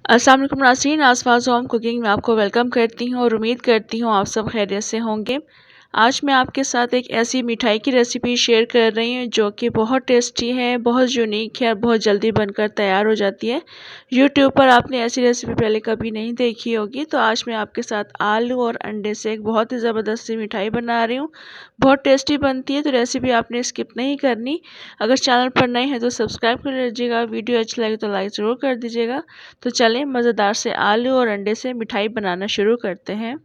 अस्सलाम वालेकुम नाज़रीन, आसपास होम कुकिंग में आपको वेलकम करती हूँ और उम्मीद करती हूँ आप सब खैरियत से होंगे। आज मैं आपके साथ एक ऐसी मिठाई की रेसिपी शेयर कर रही हूँ जो कि बहुत टेस्टी है, बहुत यूनिक है और बहुत जल्दी बनकर तैयार हो जाती है। यूट्यूब पर आपने ऐसी रेसिपी पहले कभी नहीं देखी होगी, तो आज मैं आपके साथ आलू और अंडे से एक बहुत ही ज़बरदस्त सी मिठाई बना रही हूँ। बहुत टेस्टी बनती है, तो रेसिपी आपने स्किप नहीं करनी। अगर चैनल पर नए हैं तो सब्सक्राइब कर लीजिएगा, वीडियो अच्छी लगे तो लाइक ज़रूर कर दीजिएगा। तो चलें मज़ेदार से आलू और अंडे से मिठाई बनाना शुरू करते हैं।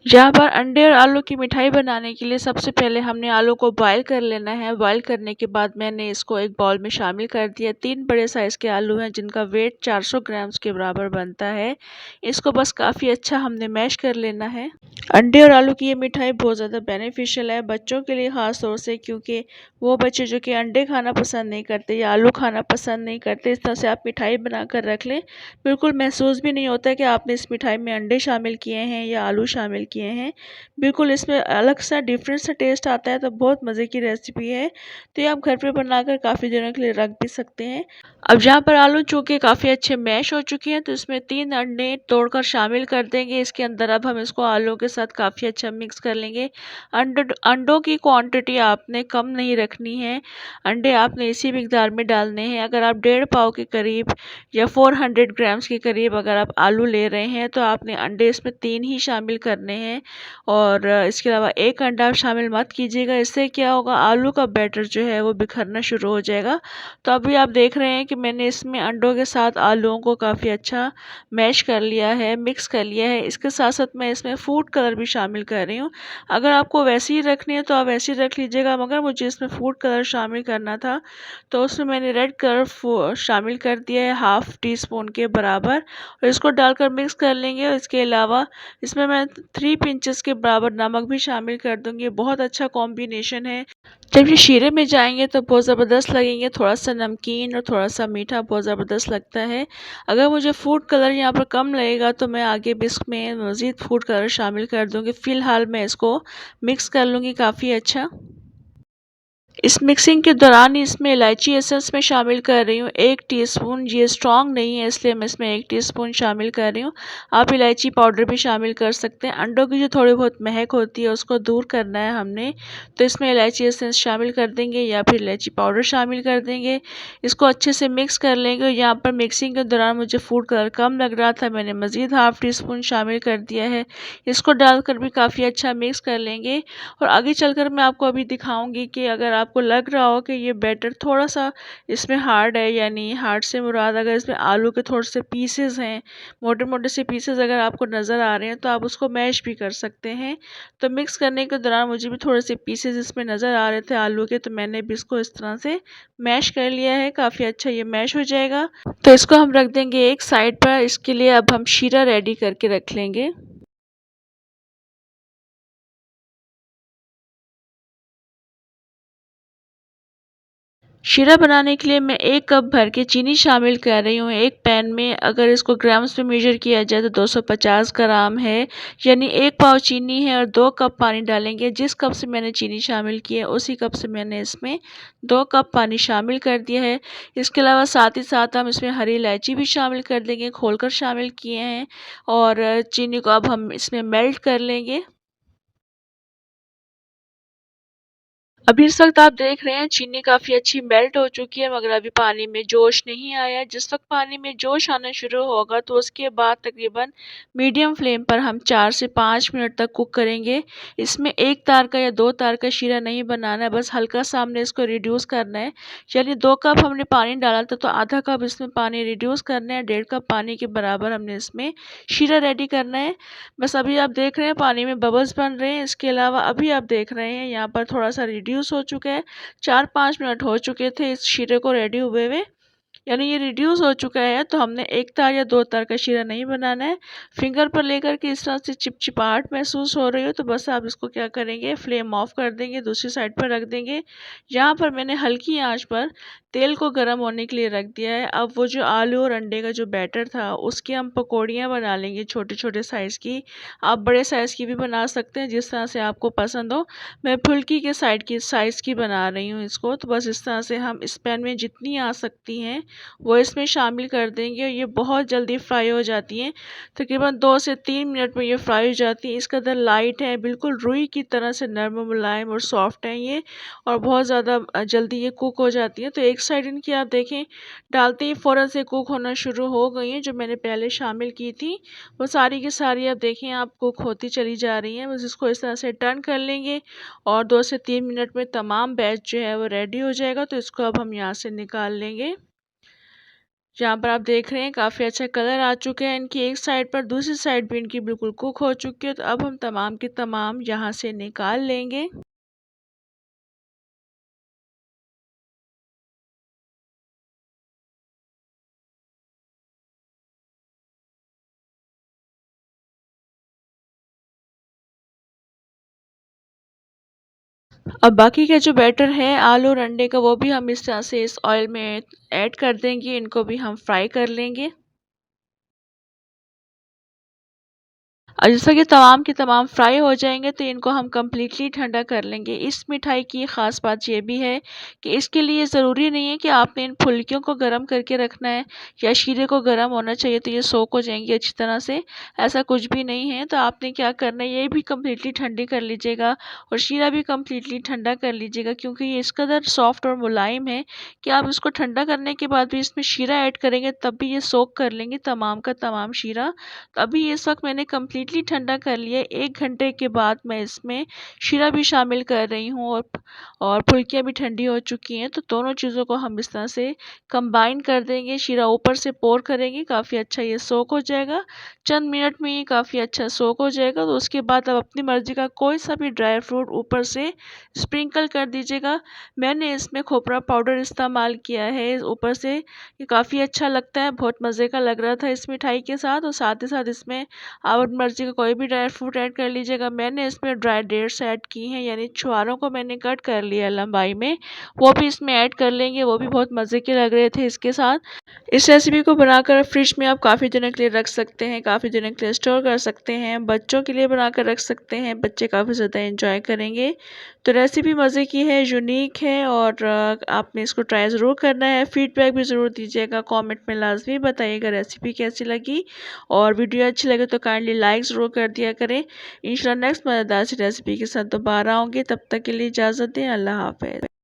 यहाँ पर अंडे और आलू की मिठाई बनाने के लिए सबसे पहले हमने आलू को बॉयल कर लेना है। बॉयल करने के बाद मैंने इसको एक बाउल में शामिल कर दिया। 3 बड़े साइज़ के आलू हैं जिनका वेट 400 ग्राम्स के बराबर बनता है। इसको बस काफ़ी अच्छा हमने मैश कर लेना है। अंडे और आलू की ये मिठाई बहुत ज़्यादा बेनिफिशियल है बच्चों के लिए, ख़ास तौर से क्योंकि वो बच्चे जो कि अंडे खाना पसंद नहीं करते या आलू खाना पसंद नहीं करते, इस तरह से आप मिठाई बनाकर रख लें। बिल्कुल महसूस भी नहीं होता कि आपने इस मिठाई में अंडे शामिल किए हैं या आलू शामिल किए हैं। बिल्कुल इसमें अलग सा डिफरेंट सा टेस्ट आता है, तो बहुत मज़े की रेसिपी है। तो ये आप घर पे बनाकर काफ़ी दिनों के लिए रख भी सकते हैं। अब जहाँ पर आलू चूँकि काफ़ी अच्छे मैश हो चुके हैं, तो इसमें 3 अंडे तोड़कर शामिल कर देंगे इसके अंदर। अब हम इसको आलू के साथ काफ़ी अच्छा मिक्स कर लेंगे। अंडों की क्वांटिटी आपने कम नहीं रखनी है। अंडे आपने इसी मिकदार में डालने हैं। अगर आप 1.5 पाव के करीब या 400 ग्राम्स के करीब अगर आप आलू ले रहे हैं, तो आपने अंडे इसमें 3 ही शामिल करने हैं और इसके अलावा 1 अंडा आप शामिल मत कीजिएगा। इससे क्या होगा, आलू का बैटर जो है वो बिखरना शुरू हो जाएगा। तो अभी आप देख रहे हैं कि मैंने इसमें अंडों के साथ आलूओं को काफ़ी अच्छा मैश कर लिया है, मिक्स कर लिया है। इसके साथ-साथ मैं इसमें फूड कलर भी शामिल कर रही हूँ। अगर आपको वैसे ही रखनी है तो आप वैसे ही रख लीजिएगा, मगर मुझे इसमें फूड कलर शामिल करना था, तो उसमें मैंने रेड कलर शामिल कर दिया है, हाफ़ टी स्पून के बराबर, और इसको डालकर मिक्स कर लेंगे। और इसके अलावा इसमें मैं 3 पिंचेस के बराबर नमक भी शामिल कर दूँगी। बहुत अच्छा कॉम्बिनेशन है। जब ये शीरे में जाएँगे तो बहुत ज़बरदस्त लगेंगे, थोड़ा-सा नमकीन और थोड़ा-सा मीठा, बहुत ज़बरदस्त लगता है। अगर मुझे फूड कलर यहाँ पर कम लगेगा तो मैं आगे भी इसमें मज़ीद फूड कलर शामिल कर दूँगी। फ़िलहाल मैं इसको मिक्स कर लूँगी काफ़ी अच्छा। इस मिक्सिंग के दौरान ही इसमें इलायची एसेंस मैं शामिल कर रही हूँ 1 टीस्पून। ये स्ट्रॉन्ग नहीं है इसलिए मैं इसमें 1 टीस्पून शामिल कर रही हूँ। आप इलायची पाउडर भी शामिल कर सकते हैं। अंडों की जो थोड़ी बहुत महक होती है उसको दूर करना है हमने, तो इसमें इलायची एसेंस शामिल कर देंगे या फिर इलायची पाउडर शामिल कर देंगे। इसको अच्छे से मिक्स कर लेंगे। यहाँ पर मिक्सिंग के दौरान मुझे फूड कलर कम लग रहा था, मैंने मज़ीद हाफ़ टी स्पून शामिल कर दिया है। इसको डालकर भी काफ़ी अच्छा मिक्स कर लेंगे। और आगे चलकर मैं आपको अभी दिखाऊंगी कि अगर आपको लग रहा हो कि ये बैटर थोड़ा-सा इसमें हार्ड है, यानी हार्ड से मुराद अगर इसमें आलू के थोड़े से पीसेस हैं, मोटे-मोटे से पीसेस अगर आपको नज़र आ रहे हैं, तो आप उसको मैश भी कर सकते हैं। तो मिक्स करने के दौरान मुझे भी थोड़े से पीसेस इसमें नज़र आ रहे थे आलू के, तो मैंने भी इसको इस तरह से मैश कर लिया है। काफ़ी अच्छा ये मैश हो जाएगा। तो इसको हम रख देंगे एक साइड पर। इसके लिए अब हम शीरा रेडी करके रख लेंगे। शीरा बनाने के लिए मैं 1 कप भर के चीनी शामिल कर रही हूँ एक पैन में। अगर इसको ग्राम्स में मेजर किया जाए तो 250 ग्राम है, यानी 1 पाव चीनी है और 2 कप पानी डालेंगे। जिस कप से मैंने चीनी शामिल की है उसी कप से मैंने इसमें 2 कप पानी शामिल कर दिया है। इसके अलावा साथ ही साथ हम इसमें हरी इलायची भी शामिल कर देंगे, खोलकर शामिल किए हैं, और चीनी को अब हम इसमें मेल्ट कर लेंगे। अभी इस वक़्त आप देख रहे हैं चीनी काफ़ी अच्छी मेल्ट हो चुकी है, मगर अभी पानी में जोश नहीं आया। जिस वक़्त पानी में जोश आना शुरू होगा तो उसके बाद तकरीबन मीडियम फ्लेम पर हम 4 से 5 मिनट तक कुक करेंगे। इसमें 1 तार का या 2 तार का शीरा नहीं बनाना है, बस हल्का-सा हमने इसको रिड्यूस करना है। यानी 2 कप हमने पानी डाला था तो आधा कप इसमें पानी रिड्यूस करना है, 1.5 कप पानी के बराबर हमने इसमें शीरा रेडी करना है। बस अभी आप देख रहे हैं पानी में बबल्स बन रहे हैं। इसके अलावा अभी आप देख रहे हैं यहाँ पर थोड़ा-सा रिड्यूस हो चुका है। 4-5 मिनट हो चुके थे इस शीरे को रेडी हुए हुए। यानी ये रिड्यूस हो चुका है, तो हमने 1 तार या 2 तार का शीरा नहीं बनाना है। फिंगर पर लेकर के इस तरह से चिपचिपाहट महसूस हो रही हो तो बस आप इसको क्या करेंगे, फ्लेम ऑफ कर देंगे, दूसरी साइड पर रख देंगे। यहाँ पर मैंने हल्की आंच पर तेल को गर्म होने के लिए रख दिया है। अब वो जो आलू और अंडे का जो बैटर था उसकी हम पकौड़ियाँ बना लेंगे छोटे-छोटे साइज़ की। आप बड़े साइज़ की भी बना सकते हैं, जिस तरह से आपको पसंद हो। मैं फुल्की के साइज़ की बना रही हूँ इसको, तो बस इस तरह से हम इस पैन में जितनी आ सकती हैं वो इसमें शामिल कर देंगे और ये बहुत जल्दी फ्राई हो जाती हैं। तकरीबन 2 से 3 मिनट में ये फ्राई हो जाती हैं। इसका कलर लाइट है, बिल्कुल रुई की तरह से नरम मुलायम और सॉफ्ट है ये, और बहुत ज़्यादा जल्दी ये कुक हो जाती हैं। तो एक साइड इनकी आप देखें डालते ही फ़ौरन से कुक होना शुरू हो गई हैं। जो मैंने पहले शामिल की थी वो सारी की सारी आप देखें आप कुक होती चली जा रही हैं। बस इसको इस तरह से टर्न कर लेंगे और 2 से 3 मिनट में तमाम बैच जो है वो रेडी हो जाएगा। तो इसको अब हम यहाँ से निकाल लेंगे। यहाँ पर आप देख रहे हैं काफ़ी अच्छा कलर आ चुके हैं इनकी एक साइड पर, दूसरी साइड भी इनकी बिल्कुल कुक हो चुकी है। तो अब हम तमाम के तमाम यहाँ से निकाल लेंगे। अब बाकी का जो बैटर है आलू और अंडे का वो भी हम इस तरह से इस ऑयल में ऐड कर देंगे। इनको भी हम फ्राई कर लेंगे। और जैसा कि तमाम के तमाम फ्राई हो जाएंगे तो इनको हम कम्प्लीटली ठंडा कर लेंगे। इस मिठाई की ख़ास बात ये भी है कि इसके लिए ज़रूरी नहीं है कि आपने इन फुल्कियों को गर्म करके रखना है या शीरे को गर्म होना चाहिए तो ये सोक हो जाएंगी अच्छी तरह से, ऐसा कुछ भी नहीं है। तो आपने क्या करना है, ये भी कम्प्लीटली ठंडी कर लीजिएगा और शीरा भी कम्प्लीटली ठंडा कर लीजिएगा, क्योंकि ये इस कदर सॉफ्ट और मुलायम है कि आप इसको ठंडा करने के बाद भी इसमें शीरा ऐड करेंगे तब भी ये सोक कर लेंगे तमाम का तमाम शीरा। तो अभी इस वक्त मैंने कम्प्लीटली ठंडा कर लिया। 1 घंटे के बाद मैं इसमें शीरा भी शामिल कर रही हूँ और फुल्कियाँ भी ठंडी हो चुकी हैं। तो दोनों चीज़ों को हम इस तरह से कंबाइन कर देंगे। शीरा ऊपर से पोर करेंगे, काफ़ी अच्छा ये सोक हो जाएगा। चंद मिनट में ये काफ़ी अच्छा सोक हो जाएगा। तो उसके बाद अब अपनी मर्ज़ी का कोई सा भी ड्राई फ्रूट ऊपर से स्प्रिंकल कर दीजिएगा। मैंने इसमें खोपरा पाउडर इस्तेमाल किया है ऊपर से, ये काफ़ी अच्छा लगता है, बहुत मज़े का लग रहा था इस मिठाई के साथ। और साथ ही साथ इसमें आप अपनी मर्ज़ी का कोई भी ड्राई फ्रूट ऐड कर लीजिएगा। मैंने इसमें ड्राई डेट्स ऐड की हैं, यानी छुहारों को मैंने कट कर लिया है लंबाई में, वो भी इसमें ऐड कर लेंगे। वो भी बहुत मज़े के लग रहे थे इसके साथ। इस रेसिपी को बनाकर फ्रिज में आप काफ़ी दिनों के लिए रख सकते हैं, काफ़ी दिनों के लिए स्टोर कर सकते हैं। बच्चों के लिए बनाकर रख सकते हैं, बच्चे काफ़ी ज़्यादा एंजॉय करेंगे। तो रेसिपी मज़े की है, यूनिक है और आपने इसको ट्राई ज़रूर करना है। फीडबैक भी ज़रूर दीजिएगा, कमेंट में लाजमी बताइएगा रेसिपी कैसी लगी। और वीडियो अच्छी लगे तो काइंडली लाइक ज़रूर कर दिया करें। इंशाल्लाह नेक्स्ट मज़ेदार सी रेसिपी के साथ दोबारा आऊँगी, तब तक के लिए इजाज़त दें। अल्लाह हाफ़िज़।